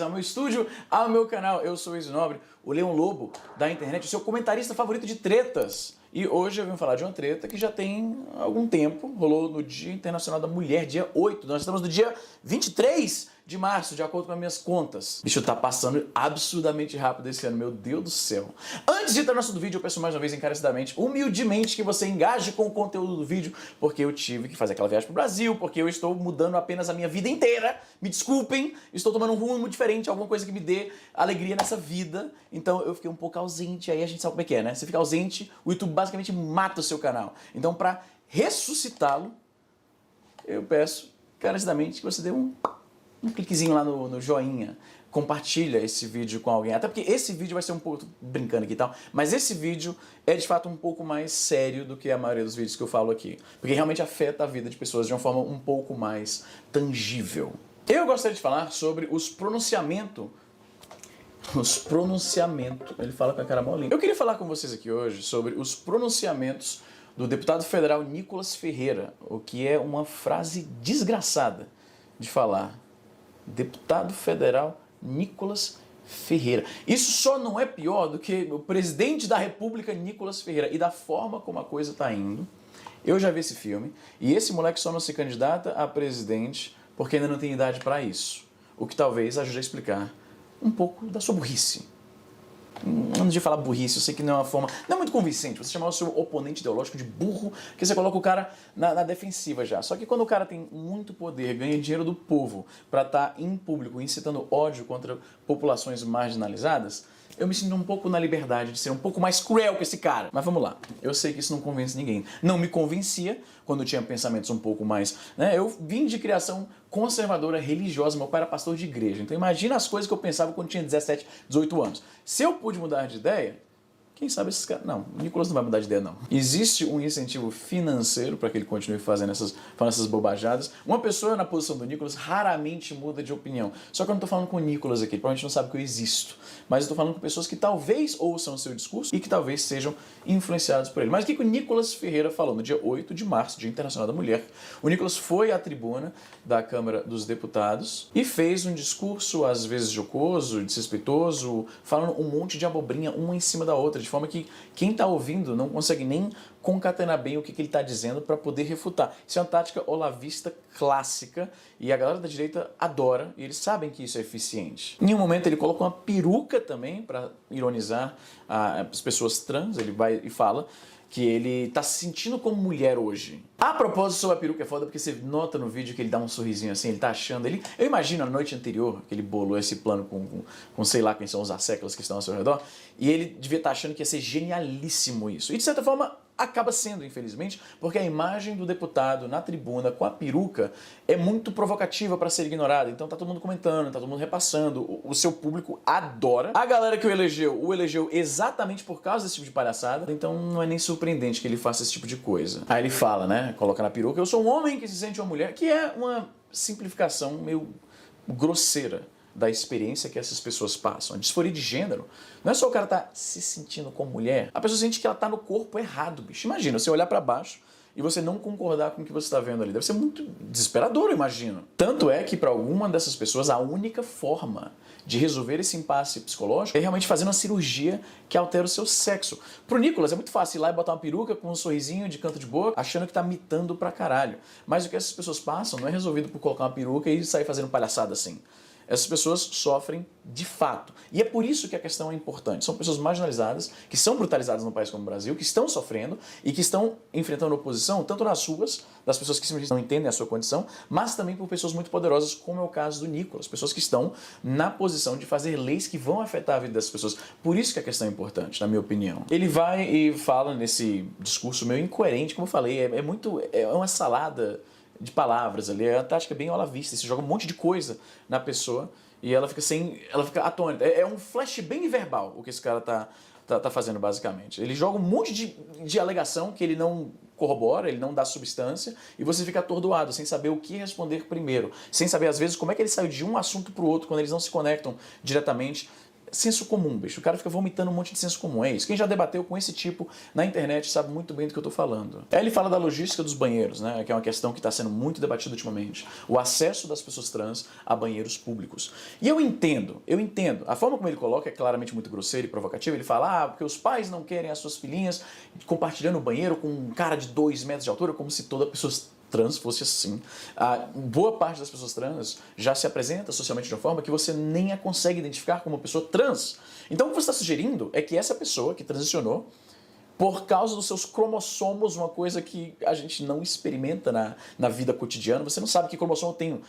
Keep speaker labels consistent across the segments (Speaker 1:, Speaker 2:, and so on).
Speaker 1: ao meu estúdio, ao meu canal. Eu sou o Izzy Nobre, o Leão Lobo da internet, o seu comentarista favorito de tretas. E hoje eu vim falar de uma treta que já tem algum tempo, rolou no Dia Internacional da Mulher, dia 8. Nós estamos no dia 23 de março, de acordo com as minhas contas. Bicho, tá passando absurdamente rápido esse ano, meu Deus do céu. Antes de entrar no nosso vídeo, eu peço mais uma vez encarecidamente, humildemente, que você engaje com o conteúdo do vídeo, porque eu tive que fazer aquela viagem pro Brasil, porque eu estou mudando apenas a minha vida inteira. Me desculpem, estou tomando um rumo diferente, alguma coisa que me dê alegria nessa vida. Então eu fiquei um pouco ausente, aí a gente sabe como é que é, né? Você fica ausente, o YouTube basicamente mata o seu canal. Então, para ressuscitá-lo, eu peço encarecidamente que você dê um cliquezinho lá no joinha, compartilha esse vídeo com alguém, até porque esse vídeo vai ser um pouco, brincando aqui e tal, mas esse vídeo é de fato um pouco mais sério do que a maioria dos vídeos que eu falo aqui, porque realmente afeta a vida de pessoas de uma forma um pouco mais tangível. Eu gostaria de falar sobre os pronunciamentos, ele fala com a cara molinha. Eu queria falar com vocês aqui hoje sobre os pronunciamentos do deputado federal Nicolas Ferreira, o que é uma frase desgraçada de falar. Deputado federal Nicolas Ferreira. Isso só não é pior do que o presidente da República Nicolas Ferreira. E da forma como a coisa tá indo, eu já vi esse filme, e esse moleque só não se candidata a presidente porque ainda não tem idade para isso. O que talvez ajude a explicar um pouco da sua burrice. Antes de falar burrice, eu sei que não é uma forma, não é muito convincente você chamar o seu oponente ideológico de burro, que você coloca o cara na defensiva já. Só que quando o cara tem muito poder, ganha dinheiro do povo para estar em público incitando ódio contra populações marginalizadas, eu me sinto um pouco na liberdade de ser um pouco mais cruel que esse cara. Mas vamos lá, eu sei que isso não convence ninguém. Não me convencia quando eu tinha pensamentos um pouco mais, né? Eu vim de criação conservadora religiosa, meu pai era pastor de igreja. Então imagina as coisas que eu pensava quando tinha 17, 18 anos. Se eu pude mudar de ideia, quem sabe esses caras... Não, o Nicolas não vai mudar de ideia, não. Existe um incentivo financeiro para que ele continue falando essas bobajadas. Uma pessoa na posição do Nicolas raramente muda de opinião. Só que eu não estou falando com o Nicolas aqui, ele provavelmente não sabe que eu existo. Mas eu estou falando com pessoas que talvez ouçam o seu discurso e que talvez sejam influenciadas por ele. Mas o que o Nicolas Ferreira falou no dia 8 de março, Dia Internacional da Mulher? O Nicolas foi à tribuna da Câmara dos Deputados e fez um discurso, às vezes jocoso, desrespeitoso, falando um monte de abobrinha uma em cima da outra, de forma que quem está ouvindo não consegue nem concatenar bem o que ele está dizendo para poder refutar. Isso é uma tática olavista clássica e a galera da direita adora e eles sabem que isso é eficiente. Em um momento ele coloca uma peruca também para ironizar as pessoas trans, ele vai e fala que ele tá se sentindo como mulher hoje. A propósito sobre a peruca é foda porque você nota no vídeo que ele dá um sorrisinho assim, ele tá achando, eu imagino a noite anterior que ele bolou esse plano com sei lá quem são os asseclas que estão ao seu redor, e ele devia estar achando que ia ser genialíssimo isso. E de certa forma acaba sendo, infelizmente, porque a imagem do deputado na tribuna com a peruca é muito provocativa para ser ignorada. Então tá todo mundo comentando, tá todo mundo repassando, o seu público adora. A galera que o elegeu exatamente por causa desse tipo de palhaçada, então não é nem surpreendente que ele faça esse tipo de coisa. Aí ele fala, né, coloca na peruca, eu sou um homem que se sente uma mulher, que é uma simplificação meio grosseira da experiência que essas pessoas passam. A disforia de gênero não é só o cara tá se sentindo como mulher, a pessoa sente que ela tá no corpo errado, bicho. Imagina, você olhar pra baixo e você não concordar com o que você está vendo ali. Deve ser muito desesperador, eu imagino. Tanto é que para alguma dessas pessoas a única forma de resolver esse impasse psicológico é realmente fazendo uma cirurgia que altera o seu sexo. Pro Nicolas é muito fácil ir lá e botar uma peruca com um sorrisinho de canto de boca, achando que tá mitando pra caralho. Mas o que essas pessoas passam não é resolvido por colocar uma peruca e sair fazendo palhaçada assim. Essas pessoas sofrem de fato. E é por isso que a questão é importante. São pessoas marginalizadas, que são brutalizadas num país como o Brasil, que estão sofrendo e que estão enfrentando oposição, tanto nas ruas, das pessoas que simplesmente não entendem a sua condição, mas também por pessoas muito poderosas, como é o caso do Nicolas. Pessoas que estão na posição de fazer leis que vão afetar a vida dessas pessoas. Por isso que a questão é importante, na minha opinião. Ele vai e fala nesse discurso meio incoerente, como eu falei, é uma salada de palavras ali, é uma tática bem olavista, você joga um monte de coisa na pessoa e ela fica atônita. É um flash bem verbal o que esse cara tá fazendo basicamente. Ele joga um monte de alegação que ele não corrobora, ele não dá substância e você fica atordoado, sem saber o que responder primeiro, sem saber às vezes como é que ele saiu de um assunto para o outro quando eles não se conectam diretamente. senso comum, bicho. O cara fica vomitando um monte de senso comum. É isso. Quem já debateu com esse tipo na internet sabe muito bem do que eu tô falando. Aí ele fala da logística dos banheiros, né? Que é uma questão que está sendo muito debatida ultimamente. O acesso das pessoas trans a banheiros públicos. E eu entendo. A forma como ele coloca é claramente muito grosseira e provocativa. Ele fala, porque os pais não querem as suas filhinhas compartilhando o banheiro com um cara de 2 metros de altura, como se toda pessoa trans fosse assim. Boa parte das pessoas trans já se apresenta socialmente de uma forma que você nem a consegue identificar como uma pessoa trans. Então o que você está sugerindo é que essa pessoa que transicionou, por causa dos seus cromossomos, uma coisa que a gente não experimenta na vida cotidiana, você não sabe que cromossomo tem.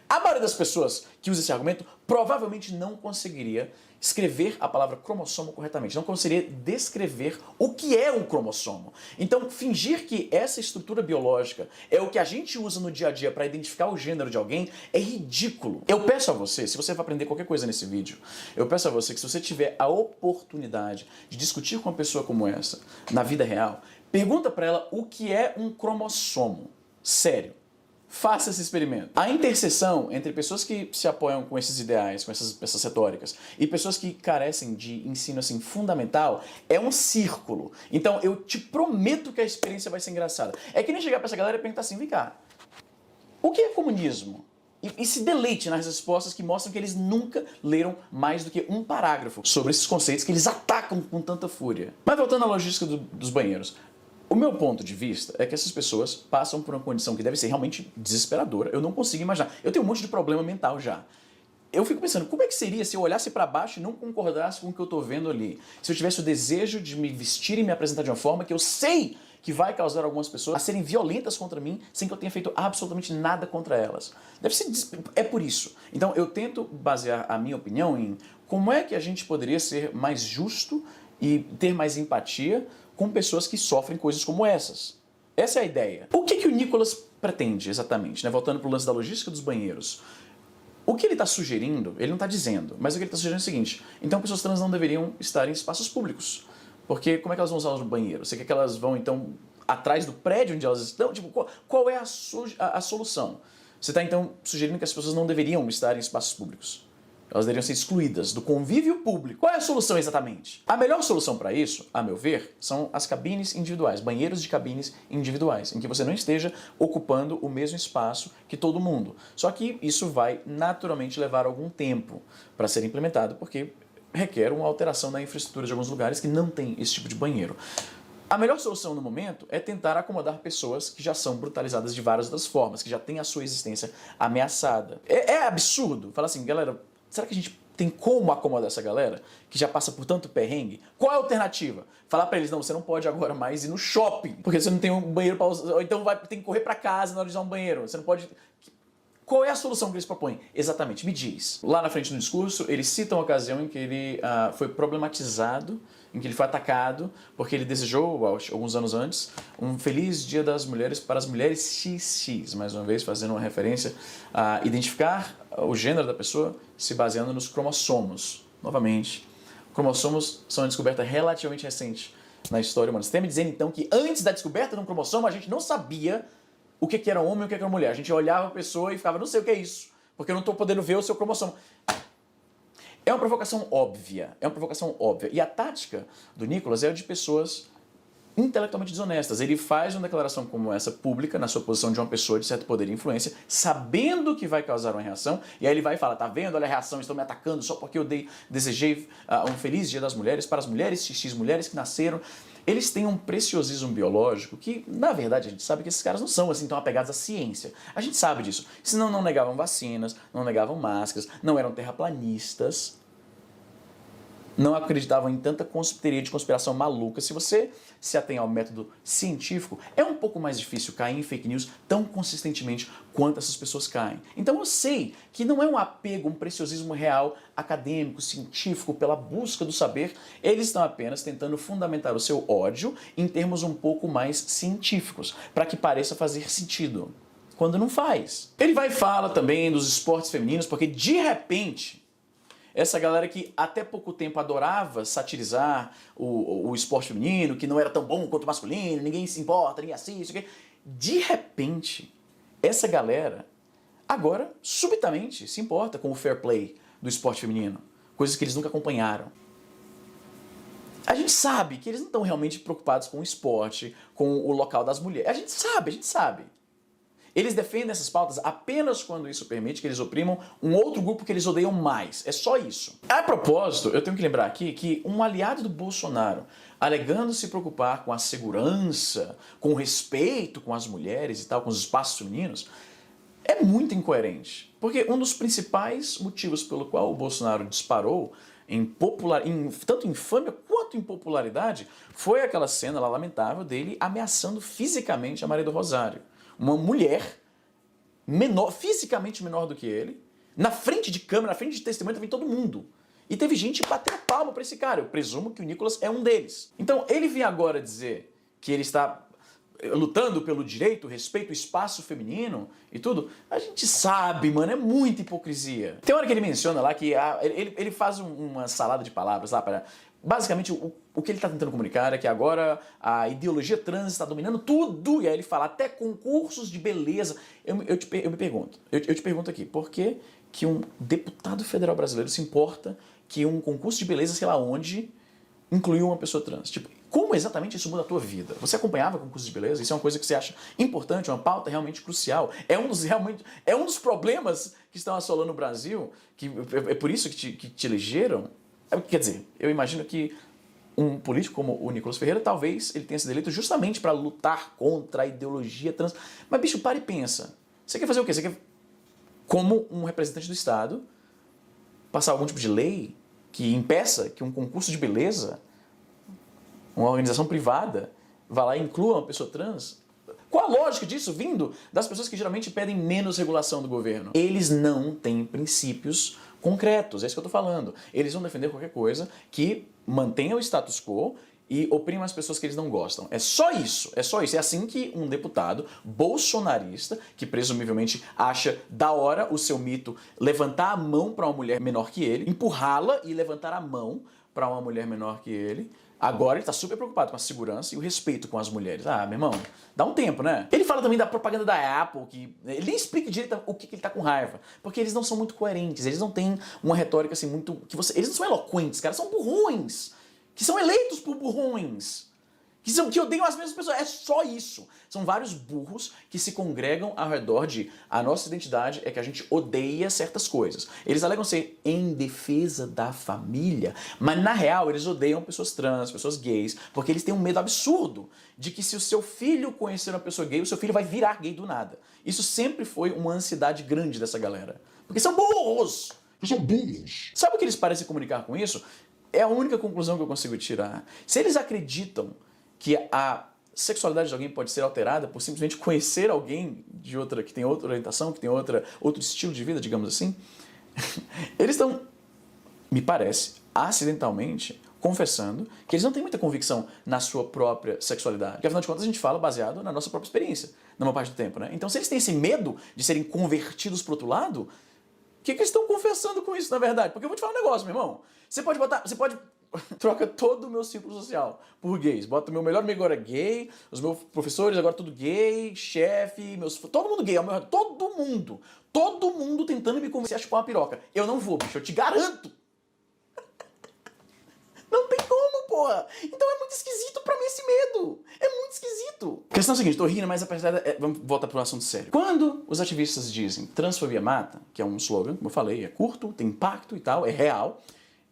Speaker 1: A maioria das pessoas que usa esse argumento provavelmente não conseguiria escrever a palavra cromossomo corretamente, não conseguiria descrever o que é um cromossomo. Então, fingir que essa estrutura biológica é o que a gente usa no dia a dia para identificar o gênero de alguém é ridículo. Eu peço a você, se você vai aprender qualquer coisa nesse vídeo, eu peço a você que se você tiver a oportunidade de discutir com uma pessoa como essa, na vida real, pergunta para ela o que é um cromossomo. Sério. Faça esse experimento. A interseção entre pessoas que se apoiam com esses ideais, com essas retóricas, e pessoas que carecem de ensino assim, fundamental, é um círculo. Então eu te prometo que a experiência vai ser engraçada. É que nem chegar pra essa galera e perguntar assim, vem cá, o que é comunismo? E se deleite nas respostas que mostram que eles nunca leram mais do que um parágrafo sobre esses conceitos que eles atacam com tanta fúria. Mas voltando à logística dos banheiros. O meu ponto de vista é que essas pessoas passam por uma condição que deve ser realmente desesperadora. Eu não consigo imaginar. Eu tenho um monte de problema mental já. Eu fico pensando, como é que seria se eu olhasse para baixo e não concordasse com o que eu estou vendo ali? Se eu tivesse o desejo de me vestir e me apresentar de uma forma que eu sei que vai causar algumas pessoas a serem violentas contra mim sem que eu tenha feito absolutamente nada contra elas. Deve ser... É por isso. Então eu tento basear a minha opinião em como é que a gente poderia ser mais justo e ter mais empatia com pessoas que sofrem coisas como essas. Essa é a ideia. O que o Nicolas pretende exatamente? Né? Voltando para o lance da logística dos banheiros. O que ele está sugerindo, ele não está dizendo, mas o que ele está sugerindo é o seguinte, então pessoas trans não deveriam estar em espaços públicos. Porque como é que elas vão usar o banheiro? Você quer que elas vão, então, atrás do prédio onde elas estão? Tipo, qual é a solução? Você está, então, sugerindo que as pessoas não deveriam estar em espaços públicos. Elas deveriam ser excluídas do convívio público. Qual é a solução exatamente? A melhor solução para isso, a meu ver, são as cabines individuais, banheiros de cabines individuais, em que você não esteja ocupando o mesmo espaço que todo mundo. Só que isso vai naturalmente levar algum tempo para ser implementado, porque requer uma alteração na infraestrutura de alguns lugares que não tem esse tipo de banheiro. A melhor solução no momento é tentar acomodar pessoas que já são brutalizadas de várias outras formas, que já têm a sua existência ameaçada. É absurdo falar assim, galera, será que a gente tem como acomodar essa galera que já passa por tanto perrengue? Qual é a alternativa? Falar pra eles, não, você não pode agora mais ir no shopping, porque você não tem um banheiro para usar, ou então tem que correr pra casa na hora de usar um banheiro, você não pode... Qual é a solução que eles propõem? Exatamente, me diz. Lá na frente no discurso, eles citam a ocasião em que ele foi problematizado, em que ele foi atacado, porque ele desejou, alguns anos antes, um feliz Dia das Mulheres para as mulheres XX, mais uma vez fazendo uma referência a identificar o gênero da pessoa se baseando nos cromossomos. Novamente, cromossomos são uma descoberta relativamente recente na história humana. Você tem me dizendo então que antes da descoberta de um cromossomo a gente não sabia o que era homem e o que era mulher. A gente olhava a pessoa e ficava, não sei o que é isso, porque eu não estou podendo ver o seu cromossomo. É uma provocação óbvia, E a tática do Nicolas é a de pessoas intelectualmente desonestas. Ele faz uma declaração como essa pública, na sua posição de uma pessoa de certo poder e influência, sabendo que vai causar uma reação, e aí ele vai e fala, tá vendo, olha a reação, estão me atacando só porque eu desejei um feliz Dia das Mulheres para as mulheres XX, mulheres que nasceram. Eles têm um preciosismo biológico que, na verdade, a gente sabe que esses caras não são assim tão apegados à ciência. A gente sabe disso. Senão não negavam vacinas, não negavam máscaras, não eram terraplanistas, não acreditavam em tanta teoria de conspiração maluca. Se você se atém ao método científico, é um pouco mais difícil cair em fake news tão consistentemente quanto essas pessoas caem. Então eu sei que não é um apego, um preciosismo real, acadêmico, científico, pela busca do saber. Eles estão apenas tentando fundamentar o seu ódio em termos um pouco mais científicos, para que pareça fazer sentido, quando não faz. Ele vai e fala também dos esportes femininos, porque de repente... essa galera que até pouco tempo adorava satirizar o esporte feminino, que não era tão bom quanto o masculino, ninguém se importa, ninguém assiste, de repente, essa galera agora, subitamente, se importa com o fair play do esporte feminino. coisas que eles nunca acompanharam. A gente sabe que eles não estão realmente preocupados com o esporte, com o local das mulheres. A gente sabe. Eles defendem essas pautas apenas quando isso permite que eles oprimam um outro grupo que eles odeiam mais. É só isso. A propósito, eu tenho que lembrar aqui que um aliado do Bolsonaro, alegando se preocupar com a segurança, com o respeito com as mulheres e tal, com os espaços femininos, é muito incoerente. Porque um dos principais motivos pelo qual o Bolsonaro disparou tanto em infâmia quanto em popularidade foi aquela cena lá lamentável dele ameaçando fisicamente a Maria do Rosário. Uma mulher menor, fisicamente menor do que ele, na frente de câmera, na frente de testemunha, vem todo mundo. E teve gente batendo palma pra esse cara. Eu presumo que o Nicolas é um deles. Então, ele vem agora dizer que ele está lutando pelo direito, respeito, o espaço feminino e tudo. A gente sabe, mano, é muita hipocrisia. Tem hora que ele menciona lá que ele faz uma salada de palavras lá para... Basicamente, o que ele está tentando comunicar é que agora a ideologia trans está dominando tudo, e aí ele fala até concursos de beleza. Eu me pergunto, eu te pergunto aqui, por que um deputado federal brasileiro se importa que um concurso de beleza, sei lá onde, incluiu uma pessoa trans? Tipo, como exatamente isso muda a tua vida? Você acompanhava concursos de beleza? Isso é uma coisa que você acha importante, uma pauta realmente crucial? É um dos problemas que estão assolando o Brasil, que é por isso que te elegeram? Quer dizer, eu imagino que um político como o Nicolas Ferreira, talvez ele tenha sido eleito justamente para lutar contra a ideologia trans. Mas, bicho, para e pensa. Você quer fazer o quê? Você quer, como um representante do Estado, passar algum tipo de lei que impeça que um concurso de beleza, uma organização privada, vá lá e inclua uma pessoa trans? Qual a lógica disso vindo das pessoas que geralmente pedem menos regulação do governo? Eles não têm princípios concretos, é isso que eu tô falando. Eles vão defender qualquer coisa que mantenha o status quo e oprima as pessoas que eles não gostam. É só isso, é só isso. É assim que um deputado bolsonarista, que presumivelmente acha da hora o seu mito levantar a mão para uma mulher menor que ele, empurrá-la e levantar a mão para uma mulher menor que ele, agora ele tá super preocupado com a segurança e o respeito com as mulheres. Ah, meu irmão, dá um tempo, né? Ele fala também da propaganda da Apple, que ele nem explica direito o que ele tá com raiva. Porque eles não são muito coerentes, eles não têm uma retórica assim muito... Eles não são eloquentes, cara, são burrões. Que são eleitos por burrões. Que odeiam as mesmas pessoas. É só isso. São vários burros que se congregam ao redor de a nossa identidade é que a gente odeia certas coisas. Eles alegam ser em defesa da família, mas na real eles odeiam pessoas trans, pessoas gays, porque eles têm um medo absurdo de que se o seu filho conhecer uma pessoa gay, o seu filho vai virar gay do nada. Isso sempre foi uma ansiedade grande dessa galera. Porque são burros! São burros! Sabe o que eles parecem comunicar com isso? É a única conclusão que eu consigo tirar. Se eles acreditam que a sexualidade de alguém pode ser alterada por simplesmente conhecer alguém que tem outra orientação, que tem outro estilo de vida, digamos assim, eles estão, me parece, acidentalmente confessando que eles não têm muita convicção na sua própria sexualidade. Porque, afinal de contas, a gente fala baseado na nossa própria experiência, na maior parte do tempo, né? Então, se eles têm esse medo de serem convertidos para o outro lado, o que eles estão confessando com isso, na verdade? Porque eu vou te falar um negócio, meu irmão. Você pode troca todo o meu círculo social por gays. Bota o meu melhor amigo agora gay, os meus professores agora tudo gay, chefe, todo mundo gay, todo mundo. Todo mundo tentando me convencer a chupar uma piroca. Eu não vou, bicho, eu te garanto. Não tem como, porra. Então é muito esquisito pra mim esse medo. É muito esquisito. A questão é a seguinte, tô rindo, mas apesar vamos voltar pro assunto sério. Quando os ativistas dizem transfobia mata, que é um slogan, como eu falei, é curto, tem impacto e tal, é real,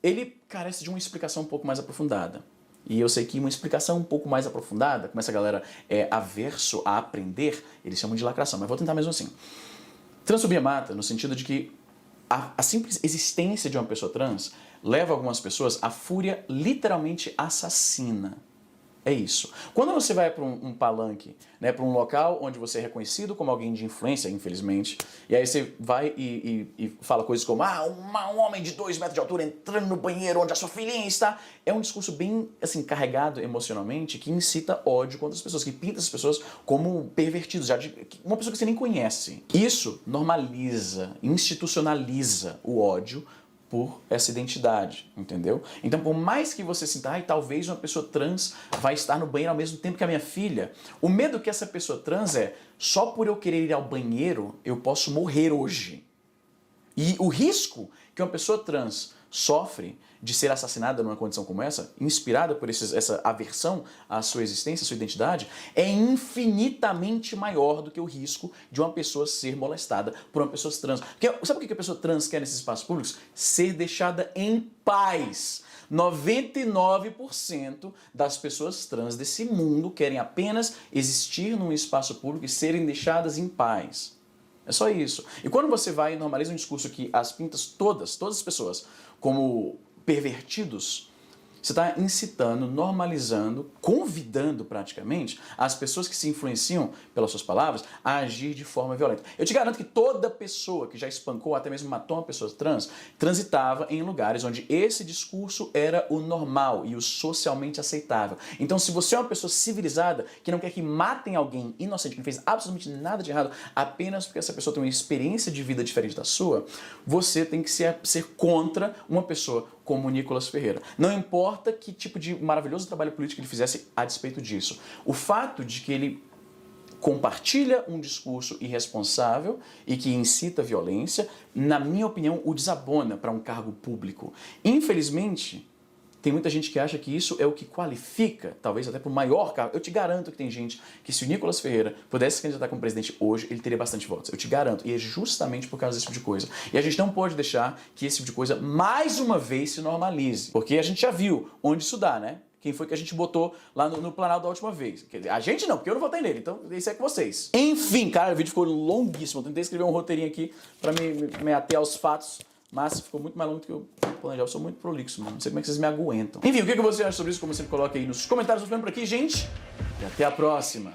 Speaker 1: ele carece de uma explicação um pouco mais aprofundada. E eu sei que uma explicação um pouco mais aprofundada, como essa galera é averso a aprender, eles chamam de lacração, mas vou tentar mesmo assim. Transfobia mata no sentido de que a simples existência de uma pessoa trans leva algumas pessoas à fúria literalmente assassina. É isso. Quando você vai para um palanque, né, para um local onde você é reconhecido como alguém de influência, infelizmente, e aí você vai e fala coisas como um homem de 2 metros de altura entrando no banheiro onde a sua filhinha está, é um discurso bem assim, carregado emocionalmente que incita ódio contra as pessoas, que pinta as pessoas como pervertidos, uma pessoa que você nem conhece. Isso normaliza, institucionaliza o ódio por essa identidade, entendeu? Então, por mais que você sinta, talvez uma pessoa trans vai estar no banheiro ao mesmo tempo que a minha filha, o medo que essa pessoa trans é, só por eu querer ir ao banheiro, eu posso morrer hoje. E o risco que uma pessoa trans sofre de ser assassinada numa condição como essa, inspirada por essa aversão à sua existência, à sua identidade, é infinitamente maior do que o risco de uma pessoa ser molestada por uma pessoa trans. Porque, sabe o que a pessoa trans quer nesses espaços públicos? Ser deixada em paz. 99% das pessoas trans desse mundo querem apenas existir num espaço público e serem deixadas em paz. É só isso. E quando você vai e normaliza um discurso que as pintas todas as pessoas, como pervertidos, você está incitando, normalizando, convidando praticamente as pessoas que se influenciam pelas suas palavras a agir de forma violenta. Eu te garanto que toda pessoa que já espancou, até mesmo matou uma pessoa trans, transitava em lugares onde esse discurso era o normal e o socialmente aceitável. Então, se você é uma pessoa civilizada, que não quer que matem alguém inocente, que não fez absolutamente nada de errado, apenas porque essa pessoa tem uma experiência de vida diferente da sua, você tem que ser contra uma pessoa como o Nicolas Ferreira. Não importa que tipo de maravilhoso trabalho político ele fizesse a despeito disso. O fato de que ele compartilha um discurso irresponsável e que incita a violência, na minha opinião, o desabona para um cargo público. Infelizmente, tem muita gente que acha que isso é o que qualifica, talvez até para o maior cargo. Eu te garanto que tem gente que, se o Nicolas Ferreira pudesse se candidatar como presidente hoje, ele teria bastante votos. Eu te garanto. E é justamente por causa desse tipo de coisa. E a gente não pode deixar que esse tipo de coisa, mais uma vez, se normalize. Porque a gente já viu onde isso dá, né? Quem foi que a gente botou lá no Planalto da última vez? Quer dizer, a gente não, porque eu não votei nele, então isso é com vocês. Enfim, cara, o vídeo ficou longuíssimo. Eu tentei escrever um roteirinho aqui para me ater aos fatos, mas ficou muito mais longo do que eu planejava. Eu sou muito prolixo, mano. Não sei como é que vocês me aguentam. Enfim, o que você acha sobre isso? Como sempre, coloca aí nos comentários. Vou ficando por aqui, gente. E até a próxima.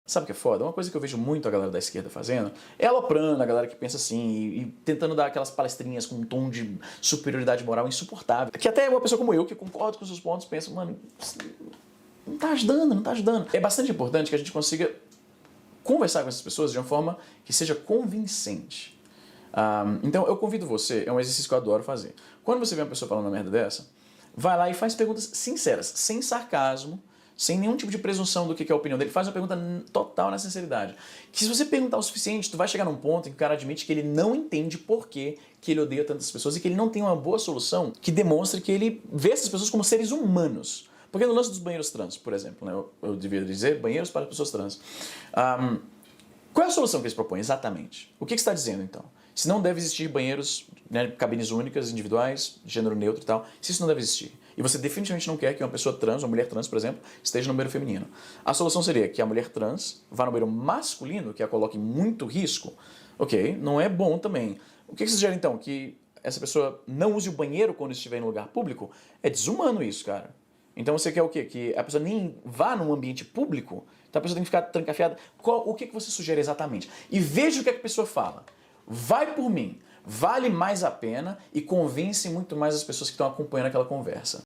Speaker 1: Sabe o que é foda? Uma coisa que eu vejo muito a galera da esquerda fazendo é aloprando a galera que pensa assim e tentando dar aquelas palestrinhas com um tom de superioridade moral insuportável. Que até uma pessoa como eu, que concordo com os seus pontos, pensa, mano, não tá ajudando, não tá ajudando. É bastante importante que a gente consiga conversar com essas pessoas de uma forma que seja convincente. Então eu convido você, é um exercício que eu adoro fazer. Quando você vê uma pessoa falando uma merda dessa, vai lá e faz perguntas sinceras, sem sarcasmo, sem nenhum tipo de presunção do que é a opinião dele, faz uma pergunta total na sinceridade. Que se você perguntar o suficiente, tu vai chegar num ponto em que o cara admite que ele não entende por que ele odeia tantas pessoas e que ele não tem uma boa solução que demonstre que ele vê essas pessoas como seres humanos. Porque no lance dos banheiros trans, por exemplo, né, eu devia dizer banheiros para pessoas trans. Qual é a solução que eles propõem exatamente? O que você está dizendo então? Se não deve existir banheiros, né, cabines únicas, individuais, gênero neutro e tal, se isso não deve existir, e você definitivamente não quer que uma pessoa trans, uma mulher trans, por exemplo, esteja no banheiro feminino, a solução seria que a mulher trans vá no banheiro masculino, que a coloque em muito risco, ok, não é bom também. O que você sugere então? Que essa pessoa não use o banheiro quando estiver em um lugar público? É desumano isso, cara. Então você quer o quê? Que a pessoa nem vá num ambiente público? Então a pessoa tem que ficar trancafiada? O que você sugere exatamente? E veja o que a pessoa fala. Vai por mim, vale mais a pena e convence muito mais as pessoas que estão acompanhando aquela conversa.